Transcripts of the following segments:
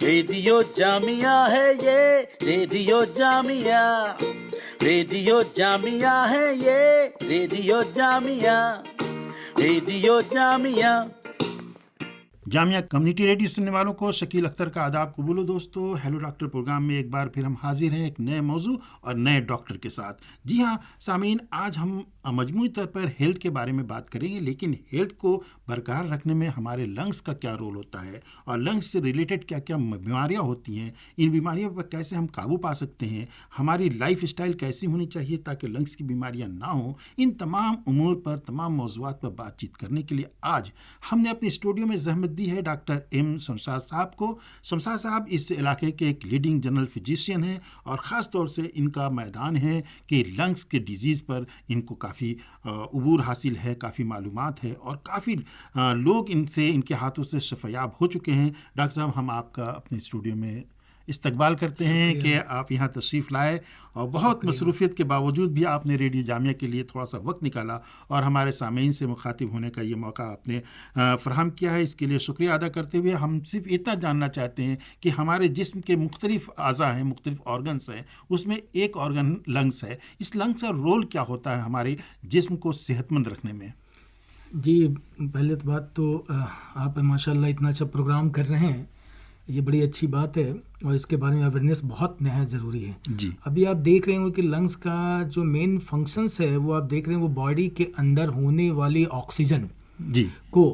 Radio Jamia है ये, radio Jamia, radio Jamia है ये, radio Jamia, radio Jamia. Jamia community radio सुनने वालों को शकील अख्तर का आदाब कबूलो दोस्तों। हेलो डॉक्टर प्रोग्राम में एक बार फिर हम हाजिर हैं एक नए मौजू और नए डॉक्टर के साथ। जी हाँ सामीन, आज हम मजमूई तौर पर हेल्थ के बारे में बात करेंगे, लेकिन हेल्थ को बरकरार रखने में हमारे लंग्स का क्या रोल होता है और लंग्स से रिलेटेड क्या क्या बीमारियाँ होती हैं, इन बीमारियों पर कैसे हम काबू पा सकते हैं, हमारी लाइफ स्टाइल कैसी होनी चाहिए ताकि लंग्स की बीमारियाँ ना हों। इन तमाम उमूर पर, तमाम मौज़ूआत पर बातचीत करने के लिए आज हमने अपने स्टूडियो में ज़हमत दी है डॉक्टर एम शमशाद साहब को। शमशाद साहब इस इलाके के एक लीडिंग जनरल फिजिशियन हैं और ख़ास तौर से इनका मैदान है कि लंग्स के डिजीज़ पर इनको काफ़ी उबूर हासिल है, काफ़ी मालूमात है और काफ़ी लोग इनके हाथों से शफायाब हो चुके हैं। डॉक्टर साहब, हम आपका अपने स्टूडियो में इस्तकबाल करते हैं कि आप यहाँ तशरीफ़ लाए और बहुत मसरूफ़ियत के बावजूद भी आपने रेडियो जामिया के लिए थोड़ा सा वक्त निकाला और हमारे सामीन से मुखातिब होने का ये मौका आपने फ़राहम किया है। इसके लिए शुक्रिया अदा करते हुए हम सिर्फ इतना जानना चाहते हैं कि हमारे जिस्म के मुख्तलिफ़ अज़ा हैं, मुख्तलिफ़ ऑर्गन्स हैं, उसमें एक ऑर्गन लंग्स है। इस लंग्स का रोल क्या होता है हमारे जिस्म को सेहतमंद रखने में? जी, पहले तो बात तो आप माशाल्लाह इतना अच्छा प्रोग्राम कर रहे हैं, ये बड़ी अच्छी बात है और इसके बारे में अवेयरनेस बहुत नहायत ज़रूरी है जी। अभी आप देख रहे हो कि लंग्स का जो मेन फंक्शंस है वो आप देख रहे हैं, वो बॉडी के अंदर होने वाली ऑक्सीजन जी को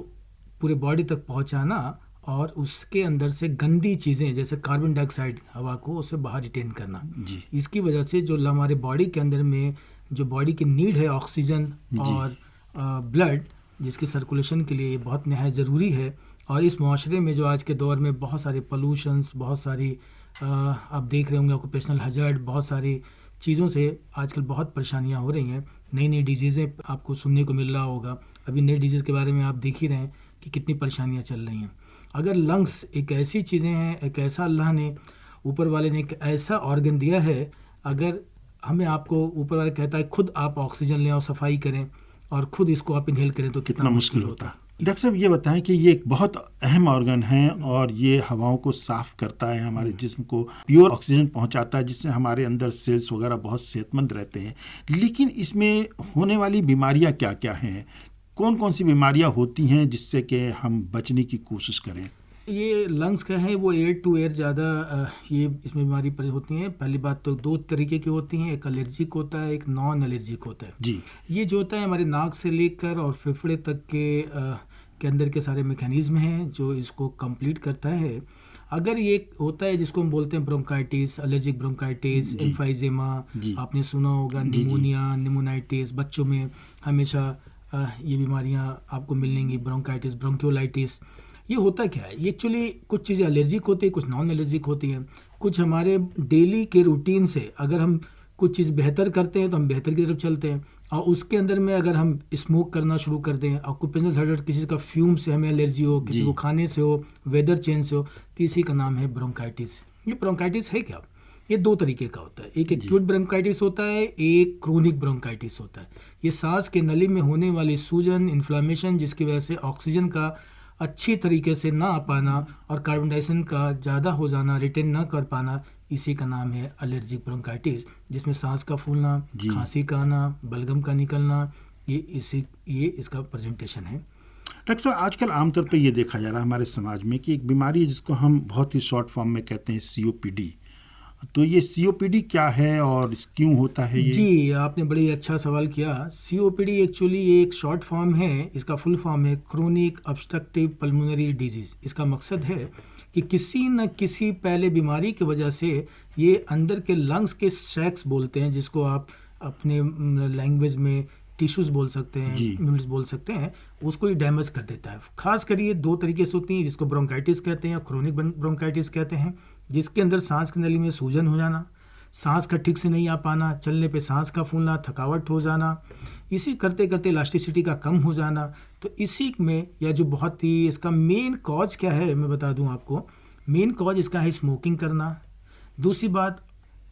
पूरे बॉडी तक पहुंचाना और उसके अंदर से गंदी चीज़ें जैसे कार्बन डाइऑक्साइड हवा को उसे बाहर रिटेन करना। जी। इसकी वजह से जो हमारे बॉडी के अंदर में जो बॉडी की नीड है ऑक्सीजन और ब्लड, जिसकी सर्कुलेशन के लिए बहुत नहायत ज़रूरी है। और इस माशरे में जो आज के दौर में बहुत सारे पोल्यूशंस, बहुत सारी आप देख रहे होंगे ऑक्यूपेशनल हजार्ड, बहुत सारी चीज़ों से आजकल बहुत परेशानियां हो रही हैं। नई नई डिजीज़ें आपको सुनने को मिल रहा होगा। अभी नई डिजीज़ के बारे में आप देख ही रहे हैं कि कितनी परेशानियां चल रही हैं। अगर लंग्स एक ऐसी चीज़ें हैं, एक ऐसा अल्लाह ने, ऊपर वाले ने एक ऐसा ऑर्गन दिया है, अगर हमें आपको ऊपर वाला कहता है खुद आप ऑक्सीजन लें और सफाई करें और खुद इसको आप इनहेल करें तो कितना मुश्किल होता है। डॉक्टर साहब, ये बताएं कि ये एक बहुत अहम ऑर्गन है और ये हवाओं को साफ़ करता है, हमारे जिस्म को प्योर ऑक्सीजन पहुंचाता है, जिससे हमारे अंदर सेल्स वगैरह बहुत सेहतमंद रहते हैं। लेकिन इसमें होने वाली बीमारियां क्या क्या हैं? कौन कौन सी बीमारियां होती हैं जिससे कि हम बचने की कोशिश करें? ये लंग्स का है वो एयर टू एयर ज़्यादा ये इसमें बीमारी होती हैं। पहली बात तो दो तरीके की होती हैं, एक एलर्जिक होता है, एक नॉन एलर्जिक होता है। जी। ये जो होता है हमारे नाक से लेकर और फेफड़े तक के अंदर के सारे मैकेनिज्म हैं जो इसको कंप्लीट करता है। अगर ये होता है जिसको हम बोलते हैं ब्रोंकाइटिस, एलर्जिक ब्रोंकाइटिस, एम्फाइजेमा, आपने सुना होगा, निमोनिया, निमोनाइटिस, बच्चों में हमेशा ये बीमारियां आपको मिलेंगी, ब्रोंकाइटिस, ब्रोंकियोलाइटिस। ये होता क्या है? ये एक्चुअली कुछ चीज़ें एलर्जिक होती है, कुछ नॉन एलर्जिक होती हैं। कुछ हमारे डेली के रूटीन से अगर हम कुछ चीज़ बेहतर करते हैं तो हम बेहतर की तरफ चलते हैं, और उसके अंदर में अगर हम स्मोक करना शुरू कर दें, ऑक्यूपेशनल हजार्ड, किसी का फ्यूम से हमें एलर्जी हो, किसी को खाने से हो, वेदर चेंज से हो, तो इसी का नाम है ब्रोंकाइटिस। ये ब्रोंकाइटिस है क्या? ये दो तरीके का होता है, एक एक्यूट ब्रोंकाइटिस होता है, एक क्रोनिक ब्रोंकाइटिस होता है। ये सांस के नली में होने वाली सूजन, इन्फ्लामेशन, जिसकी वजह से ऑक्सीजन का अच्छी तरीके से ना आ पाना और कार्बन डाइऑक्साइड का ज़्यादा हो जाना, रिटेन ना कर पाना, इसी का नाम है एलर्जिक ब्रोंकाइटिस, जिसमें सांस का फूलना, खांसी का आना, बलगम का निकलना, ये इसका प्रेजेंटेशन है। डॉक्टर साहब, आजकल आमतौर पे ये देखा जा रहा है हमारे समाज में कि एक बीमारी है जिसको हम बहुत ही शॉर्ट फॉर्म में कहते हैं COPD। तो ये COPD क्या है और क्यों होता है ये? जी, आपने बड़ी अच्छा सवाल किया। COPD एक्चुअली एक शॉर्ट फॉर्म है, इसका फुल फॉर्म है क्रोनिक ऑब्स्ट्रक्टिव पल्मोनरी डिजीज़। इसका मकसद है कि किसी न किसी पहले बीमारी की वजह से ये अंदर के लंग्स के सैक्स बोलते हैं, जिसको आप अपने लैंग्वेज में टिश्यूज़ बोल सकते हैं, यूनिट्स बोल सकते हैं, उसको ही डैमेज कर देता है। खास कर ये दो तरीके से होती हैं, जिसको ब्रोंकाइटिस कहते हैं या क्रोनिक ब्रोंकाइटिस कहते हैं, जिसके अंदर सांस की नली में सूजन हो जाना, सांस का ठीक से नहीं आ पाना, चलने पे सांस का फूलना, थकावट हो जाना, इसी करते करते इलास्टिसिटी का कम हो जाना। तो इसी में या जो बहुत ही इसका मेन कॉज क्या है मैं बता दूं आपको। मेन कॉज इसका है स्मोकिंग करना। दूसरी बात,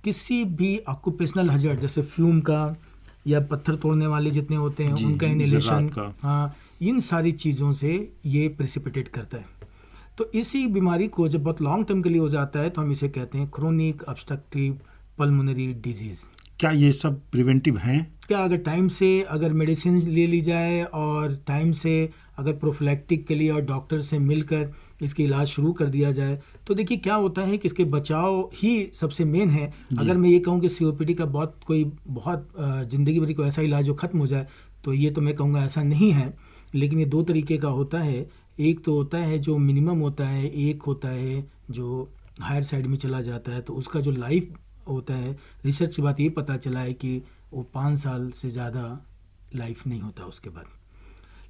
किसी भी ऑक्यूपेशनल हजार्ड जैसे फ्यूम का या पत्थर तोड़ने वाले जितने होते हैं उनका इनहेलेशन, हाँ, इन सारी चीज़ों से ये प्रेसिपिटेट करता है। तो इसी बीमारी को जब बहुत लॉन्ग टर्म के लिए हो जाता है तो हम इसे कहते हैं क्रोनिक ऑब्स्ट्रक्टिव पल्मोनरी डिजीज़। क्या ये सब प्रिवेंटिव हैं? क्या अगर टाइम से अगर मेडिसिन ले ली जाए और टाइम से अगर प्रोफिलैक्टिक के लिए और डॉक्टर से मिलकर इसकी इलाज शुरू कर दिया जाए तो देखिए क्या होता है कि इसके बचाव ही सबसे मेन है। अगर मैं ये कहूँ कि COPD का बहुत ज़िंदगी भर कोई ऐसा इलाज जो ख़त्म हो जाए तो ये तो मैं कहूँगा ऐसा नहीं है। लेकिन ये दो तरीके का होता है, एक तो होता है जो मिनिमम होता है, एक होता है जो हायर साइड में चला जाता है। तो उसका जो लाइफ होता है, रिसर्च की बात ये पता चला है कि वो 5 साल से ज़्यादा लाइफ नहीं होता उसके बाद।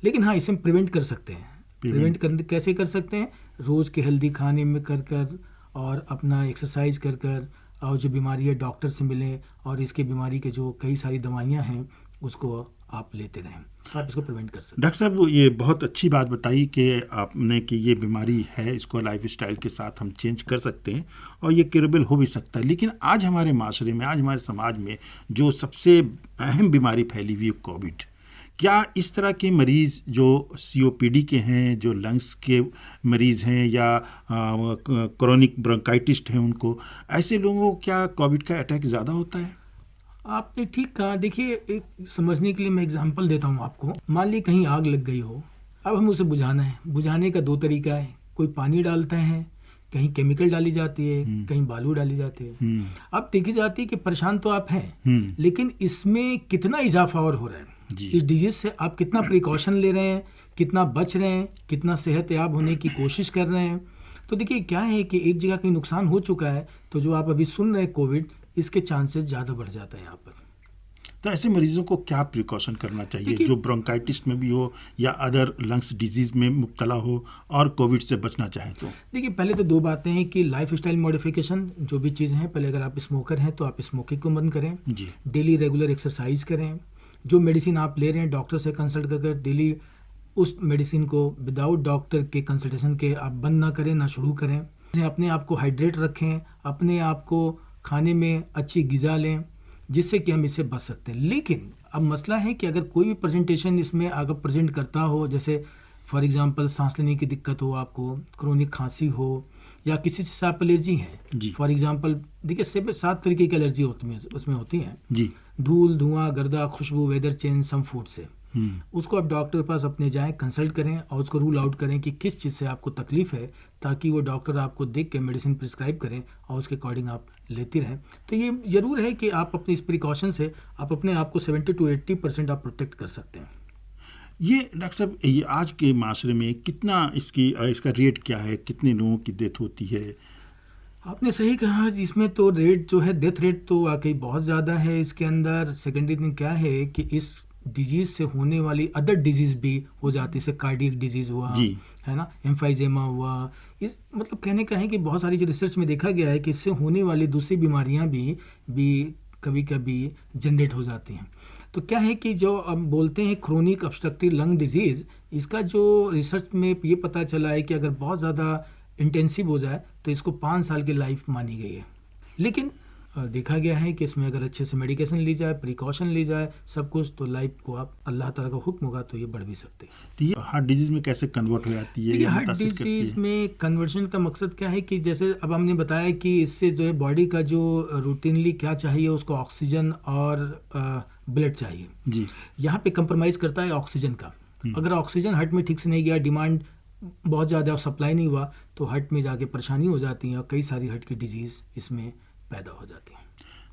लेकिन हाँ, इसे हम प्रिवेंट कर सकते हैं। प्रिवेंट कर कैसे कर सकते हैं? रोज़ के हेल्दी खाने में कर और अपना एक्सरसाइज कर और जो बीमारी है डॉक्टर से मिलें और इसके बीमारी के जो कई सारी दवाइयाँ हैं उसको आप लेते रहें, आप इसको प्रिवेंट कर सकते हैं। डॉक्टर साहब, ये बहुत अच्छी बात बताई कि आपने कि ये बीमारी है, इसको लाइफस्टाइल के साथ हम चेंज कर सकते हैं और ये क्यूरेबल हो भी सकता है। लेकिन आज हमारे माशरे में, आज हमारे समाज में जो सबसे अहम बीमारी फैली हुई है कोविड, क्या इस तरह के मरीज़ जो COPD के हैं, जो लंग्स के मरीज़ हैं या क्रोनिक ब्रोंकाइटिस्ट हैं, उनको ऐसे लोगों को क्या कोविड का अटैक ज़्यादा होता है? आपने ठीक कहा। देखिए, एक समझने के लिए मैं एग्जांपल देता हूँ आपको। मान ली कहीं आग लग गई हो, अब हम उसे बुझाना है। बुझाने का 2 तरीका है, कोई पानी डालता है, कहीं केमिकल डाली जाती है, कहीं बालू डाली जाती है। अब देखी जाती है कि परेशान तो आप हैं, लेकिन इसमें कितना इजाफा और हो रहा है, इस डिजीज से आप कितना प्रिकॉशन ले रहे हैं, कितना बच रहे हैं, कितना सेहतयाब होने की कोशिश कर रहे हैं। तो देखिए क्या है कि एक जगह कहीं नुकसान हो चुका है तो जो आप अभी सुन रहे हैं कोविड, इसके चांसेस ज़्यादा बढ़ जाता है यहाँ पर। तो ऐसे मरीजों को क्या प्रिकॉशन करना चाहिए जो ब्रोंकाइटिस में भी हो या अदर लंग्स डिजीज में मुब्तला हो और कोविड से बचना चाहे तो? देखिए, पहले तो 2 बातें हैं कि लाइफ स्टाइल मॉडिफिकेशन जो भी चीज़ें हैं, पहले अगर आप स्मोकर हैं तो आप स्मोकिंग को बंद करें जी। डेली रेगुलर एक्सरसाइज करें। जो मेडिसिन आप ले रहे हैं डॉक्टर से कंसल्ट कर डेली उस मेडिसिन को विदाउट डॉक्टर के कंसल्टेशन के आप बंद ना करें, ना शुरू करें। अपने आप को हाइड्रेट रखें, अपने आप को खाने में अच्छी ग़िज़ा लें, जिससे कि हम इससे बच सकते हैं। लेकिन अब मसला है कि अगर कोई भी प्रेजेंटेशन इसमें अगर प्रेजेंट करता हो, जैसे फॉर एग्जांपल सांस लेने की दिक्कत हो, आपको क्रोनिक खांसी हो या किसी से आप एलर्जी है, फॉर एग्जांपल देखिए 7 तरीके की एलर्जी उसमें होती हैं जी। धूल, धुआं, गर्दा, खुशबू, वेदर चेंज, सम फूड से। उसको आप डॉक्टर के पास अपने जाएं, कंसल्ट करें और उसको रूल आउट करें कि किस चीज़ से आपको तकलीफ है, ताकि वो डॉक्टर आपको देख के मेडिसिन प्रिस्क्राइब करें और उसके अकॉर्डिंग आप लेती रहें। तो ये ज़रूर है कि आप अपने इस प्रिकॉशन से आप अपने आप को 70 to 80% आप प्रोटेक्ट कर सकते हैं। ये डॉक्टर साहब, ये आज के माशरे में कितना इसका रेट क्या है, कितने लोगों की डेथ होती है? आपने सही कहा, जिसमें तो रेट जो है, डेथ रेट तो वाकई बहुत ज़्यादा है इसके अंदर। सेकेंडरी थिंग क्या है कि इस डिजीज़ से होने वाली अदर डिजीज़ भी हो जाती है, जैसे कार्डियक डिजीज़ हुआ है ना, एम्फाइजेमा हुआ। इस मतलब कहने का है कि बहुत सारी जो रिसर्च में देखा गया है कि इससे होने वाली दूसरी बीमारियां भी कभी कभी जनरेट हो जाती हैं। तो क्या है कि जो हम बोलते हैं क्रोनिक ऑब्स्ट्रक्टिव लंग डिजीज़, इसका जो रिसर्च में ये पता चला है कि अगर बहुत ज़्यादा इंटेंसिव हो जाए तो इसको 5 साल की लाइफ मानी गई है। लेकिन देखा गया है कि इसमें अगर अच्छे से मेडिकेशन ली जाए, प्रिकॉशन ली जाए, सब कुछ, तो लाइफ को आप अल्लाह ताला का हुक्म होगा तो ये बढ़ भी सकते हैं। तो ये हार्ट डिजीज में कैसे कन्वर्ट हो जाती है? हार्ट डिजीज में कन्वर्शन का मकसद क्या है कि जैसे अब हमने बताया कि इससे जो है बॉडी का जो रूटीनली क्या चाहिए, उसको ऑक्सीजन और ब्लड चाहिए जी। यहाँ पे कंप्रोमाइज़ करता है ऑक्सीजन का। अगर ऑक्सीजन हार्ट में ठीक से नहीं गया, डिमांड बहुत ज़्यादा और सप्लाई नहीं हुआ, तो हार्ट में जाके परेशानी हो जाती है और कई सारी हार्ट की डिजीज़ इसमें पैदा हो जाती है।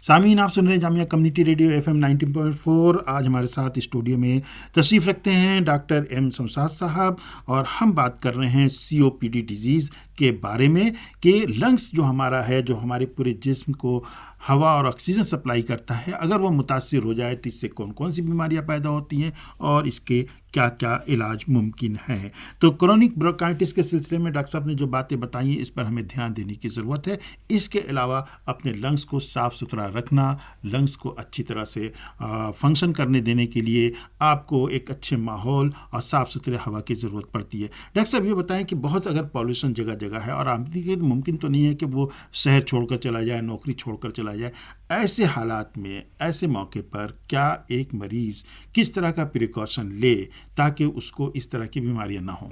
सामीन, आप सुन रहे हैं जामिया कम्युनिटी रेडियो FM 90.4। आज हमारे साथ स्टूडियो में तशरीफ़ रखते हैं डॉक्टर M शमशाद साहब और हम बात कर रहे हैं COPD डिजीज़ के बारे में कि लंग्स जो हमारा है, जो हमारे पूरे जिस्म को हवा और ऑक्सीजन सप्लाई करता है, अगर वो मुतासिर हो जाए तो इससे कौन कौन सी बीमारियां पैदा होती हैं और इसके क्या क्या इलाज मुमकिन है। तो क्रोनिक ब्रोंकाइटिस के सिलसिले में डॉक्टर साहब ने जो बातें बताई हैं, इस पर हमें ध्यान देने की ज़रूरत है। इसके अलावा अपने लंग्स को साफ़ सुथरा रखना, लंग्स को अच्छी तरह से फंक्शन करने देने के लिए आपको एक अच्छे माहौल और साफ़ सुथरे हवा की ज़रूरत पड़ती है। डॉक्टर साहब ये बताएं कि बहुत अगर पॉल्यूशन जगह जगह है और आमदी के मुमकिन तो नहीं है कि वो शहर छोड़कर चला जाए, नौकरी छोड़कर चला जाए, ऐसे हालात में, ऐसे मौके पर क्या एक मरीज़ किस तरह का प्रिकॉशन ले ताकि उसको इस तरह की बीमारियां ना हो?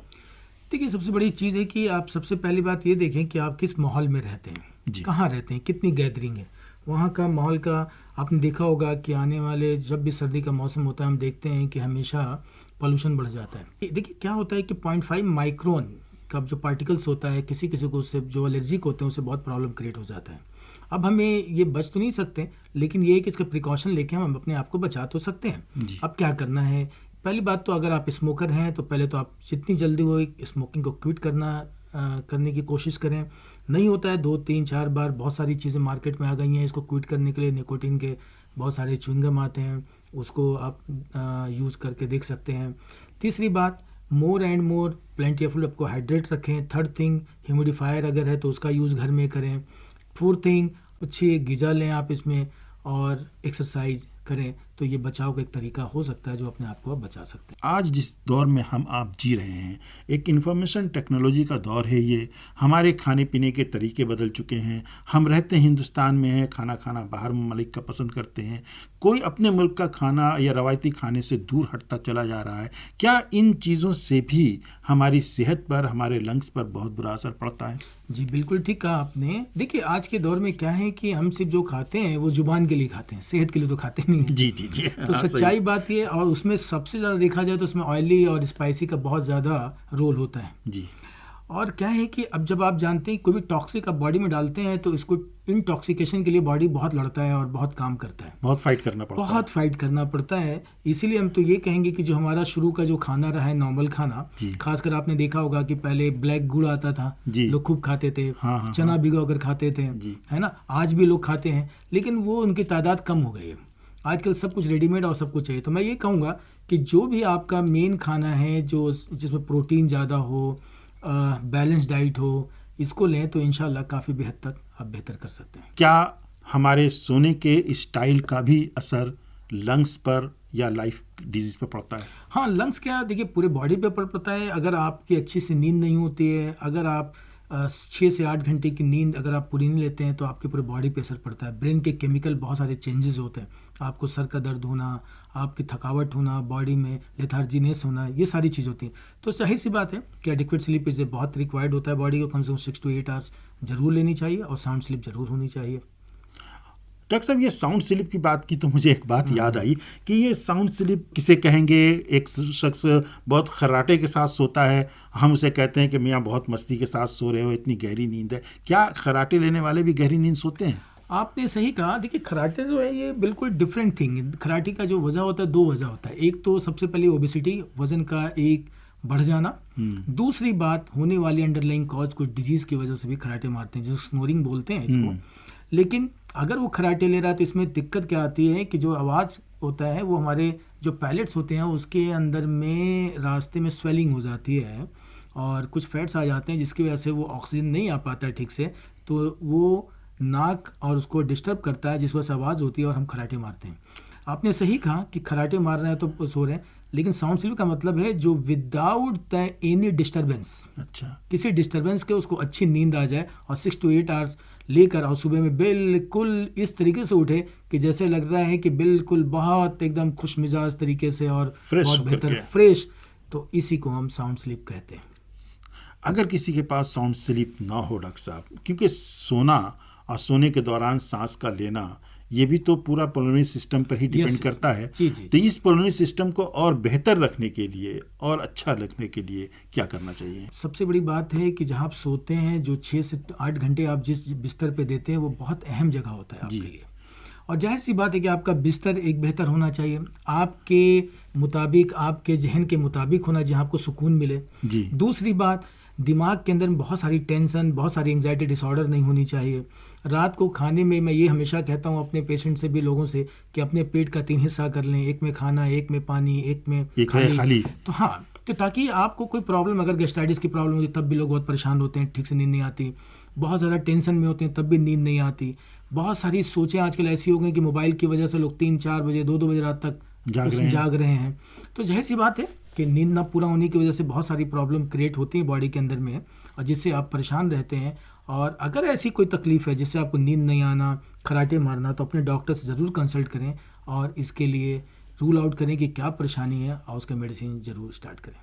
देखिए, सबसे बड़ी चीज़ है कि आप सबसे पहली बात ये देखें कि आप किस माहौल में रहते हैं, जी। कहाँ रहते हैं, कितनी गैदरिंग है वहाँ का माहौल का। आपने देखा होगा कि आने वाले जब भी सर्दी का मौसम होता है, हम देखते हैं कि हमेशा पोल्यूशन बढ़ जाता है। देखिए क्या होता है कि 0.5 माइक्रोन का जो पार्टिकल्स होता है, किसी किसी को उससे जो एलर्जिक होते हैं उससे बहुत प्रॉब्लम क्रिएट हो जाता है। अब हमें ये बच तो नहीं सकते, लेकिन ये है कि इसका प्रिकॉशन लेके हम अपने आप को बचा तो सकते हैं। अब क्या करना है, पहली बात तो अगर आप स्मोकर हैं तो पहले तो आप जितनी जल्दी हो स्मोकिंग को क्विट करने की कोशिश करें। नहीं होता है 2, 3, 4 बार, बहुत सारी चीज़ें मार्केट में आ गई हैं इसको क्विट करने के लिए। निकोटीन के बहुत सारे च्युइंगम आते हैं, उसको आप यूज़ करके देख सकते हैं। तीसरी बात, मोर एंड मोर प्लेंटीफुल आपको हाइड्रेट रखें। थर्ड थिंग, ह्यूमिडिफायर अगर है तो उसका यूज़ घर में करें। फोर्थ थिंग, अच्छी ग़िज़ा लें आप इसमें, और एक्सरसाइज करें, तो ये बचाव का एक तरीका हो सकता है जो अपने आप को आप बचा सकते हैं। आज जिस दौर में हम आप जी रहे हैं, एक इंफॉर्मेशन टेक्नोलॉजी का दौर है ये। हमारे खाने पीने के तरीके बदल चुके हैं। हम रहते हिंदुस्तान में हैं, खाना खाना बाहर ममालिक का पसंद करते हैं। कोई अपने मुल्क का खाना या रवायती खाने से दूर हटता चला जा रहा है। क्या इन चीज़ों से भी हमारी सेहत पर, हमारे लंग्स पर बहुत बुरा असर पड़ता है? जी बिल्कुल ठीक कहा आपने। देखिए आज के दौर में क्या है कि हम सिर्फ जो खाते हैं वो जुबान के लिए खाते हैं, सेहत के लिए तो खाते नहीं हैं। जी जी जी। तो सच्चाई बात ये, और उसमें सबसे ज़्यादा देखा जाए तो उसमें ऑयली और स्पाइसी का बहुत ज़्यादा रोल होता है जी। और क्या है कि अब जब आप जानते हैं कोई भी टॉक्सिक आप बॉडी में डालते हैं तो इसको इंटॉक्सिकेशन के लिए बॉडी बहुत लड़ता है और बहुत काम करता है, बहुत फाइट करना पड़ता है। बहुत फाइट करना पड़ता है। इसीलिए हम तो ये कहेंगे कि जो हमारा शुरू का जो खाना रहा है, नॉर्मल खाना, खासकर आपने देखा होगा कि पहले ब्लैक गुड़ आता था, लोग खूब खाते थे। हाँ, चना भिगो कर खाते थे, है ना। आज भी लोग खाते हैं, लेकिन वो उनकी तादाद कम हो गई है। आजकल सब कुछ रेडीमेड और सब कुछ चाहिए। तो मैं ये कहूँगा कि जो भी आपका मेन खाना है, जो जिसमें प्रोटीन ज़्यादा हो, बैलेंस डाइट हो, इसको लें तो इंशाल्लाह काफ़ी बेहद तक आप बेहतर कर सकते हैं। क्या हमारे सोने के स्टाइल का भी असर लंग्स पर या लाइफ डिजीज पर पड़ता है? हाँ, लंग्स क्या, देखिए पूरे बॉडी पे पड़ता है। अगर आपकी अच्छी से नींद नहीं होती है, अगर आप 6 से 8 घंटे की नींद अगर आप पूरी नहीं लेते हैं तो आपके पूरे बॉडी पे असर पड़ता है। ब्रेन के केमिकल बहुत सारे चेंजेस होते हैं। आपको सर का दर्द होना, आपकी थकावट होना, बॉडी में लेथार्जीनेस होना, ये सारी चीज़ होती हैं। तो जाहिर सी बात है कि एडिक्वेट स्लीप इसे बहुत रिक्वायर्ड होता है बॉडी को। कम से कम 6 to 8 आवर्स जरूर लेनी चाहिए और साउंड स्लीप जरूर होनी चाहिए। डॉक्टर साहब, ये साउंड स्लिप की बात की तो मुझे एक बात याद आई कि ये साउंड स्लिप किसे कहेंगे? एक शख्स बहुत खर्राटे के साथ सोता है, हम उसे कहते हैं कि मियाँ बहुत मस्ती के साथ सो रहे हो, इतनी गहरी नींद है। क्या खर्राटे लेने वाले भी गहरी नींद सोते हैं? आपने सही कहा। देखिए खर्राटे जो है ये बिल्कुल डिफरेंट थिंग है। खर्राटे का जो वजह होता है, 2 वजह होता है। एक तो सबसे पहले ओबेसिटी, वजन का एक बढ़ जाना। दूसरी बात, होने वाली अंडरलाइंग कॉज कुछ डिजीज की वजह से भी खर्राटे मारते हैं, जिसको स्नोरिंग बोलते हैं इसको। लेकिन अगर वो खर्राटे ले रहा है तो इसमें दिक्कत क्या आती है कि जो आवाज़ होता है वो हमारे जो पैलेट्स होते हैं उसके अंदर में रास्ते में स्वेलिंग हो जाती है और कुछ फैट्स आ जाते हैं, जिसकी वजह से वो ऑक्सीजन नहीं आ पाता है ठीक से, तो वो नाक और उसको डिस्टर्ब करता है, जिस वजह से आवाज़ होती है और हम खर्राटे मारते हैं। आपने सही कहा कि खर्राटे मार रहे हैं तो सो रहे हैं, लेकिन साउंड स्लीप का मतलब है जो विदाउट एनी डिस्टर्बेंस, अच्छा, किसी डिस्टर्बेंस के उसको अच्छी नींद आ जाए और 6 to 8 आवर्स लेकर और सुबह में बिल्कुल इस तरीके से उठे कि जैसे लग रहा है कि बिल्कुल बहुत एकदम खुश मिजाज तरीके से और बहुत बेहतर फ्रेश, तो इसी को हम साउंड स्लीप कहते हैं। अगर किसी के पास साउंड स्लीप ना हो डॉक्टर साहब, क्योंकि सोना और सोने के दौरान सांस का लेना ये भी तो पूरा पल्मोनरी सिस्टम पर ही डिपेंड करता है। तो इस पल्मोनरी सिस्टम को और बेहतर रखने के लिए और अच्छा रखने के लिए क्या करना चाहिए? सबसे बड़ी बात है कि जहाँ आप सोते हैं, जो 6 से 8 घंटे आप जिस बिस्तर पे देते हैं वो बहुत अहम जगह होता है आपके लिए। और जाहिर सी बात है कि आपका बिस्तर एक बेहतर होना चाहिए, आपके मुताबिक, आपके जहन के मुताबिक होना, जहाँ आपको सुकून मिले। दूसरी बात, दिमाग के अंदर बहुत सारी टेंशन, बहुत सारी एंग्जाइटी डिसऑर्डर नहीं होनी चाहिए। रात को खाने में मैं ये हमेशा कहता हूँ अपने पेशेंट से भी, लोगों से, कि अपने पेट का 3 हिस्सा कर लें, एक में खाना, एक में पानी, एक में खाली। तो हाँ, तो ताकि आपको कोई प्रॉब्लम, अगर गैस्ट्राइटिस की प्रॉब्लम होती तब भी लोग बहुत परेशान होते हैं, ठीक से नींद नहीं आती। बहुत ज़्यादा टेंशन में होते हैं तब भी नींद नहीं आती। बहुत सारी सोचें आजकल ऐसी हो गई कि मोबाइल की वजह से लोग 3-4 बजे, 2-2 बजे रात तक जाग रहे हैं। तो जाहिर सी बात है कि नींद ना पूरा होने की वजह से बहुत सारी प्रॉब्लम क्रिएट होती है बॉडी के अंदर में, और जिससे आप परेशान रहते हैं। और अगर ऐसी कोई तकलीफ़ है जिससे आपको नींद नहीं आना, खर्राटे मारना, तो अपने डॉक्टर से ज़रूर कंसल्ट करें और इसके लिए रूल आउट करें कि क्या परेशानी है और उसका मेडिसिन ज़रूर स्टार्ट करें।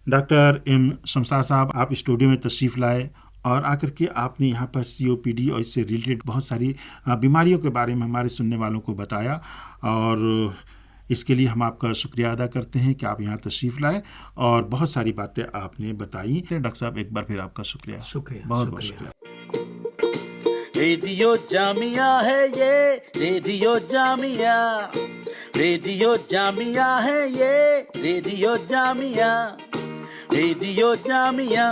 डॉक्टर एम शमशाद साहब, आप स्टूडियो में तशरीफ़ लाए और आकर के आपने यहाँ पर COPD और इससे रिलेटेड बहुत सारी बीमारियों के बारे में हमारे सुनने वालों को बताया, और इसके लिए हम आपका शुक्रिया अदा करते हैं कि आप यहाँ तशरीफ़ लाए और बहुत सारी बातें आपने बताई। डॉक्टर साहब, एक बार फिर आपका शुक्रिया, बहुत बहुत शुक्रिया। रेडियो जामिया है ये, रेडियो जामिया, रेडियो जामिया है ये, रेडियो जामिया, रेडियो जामिया।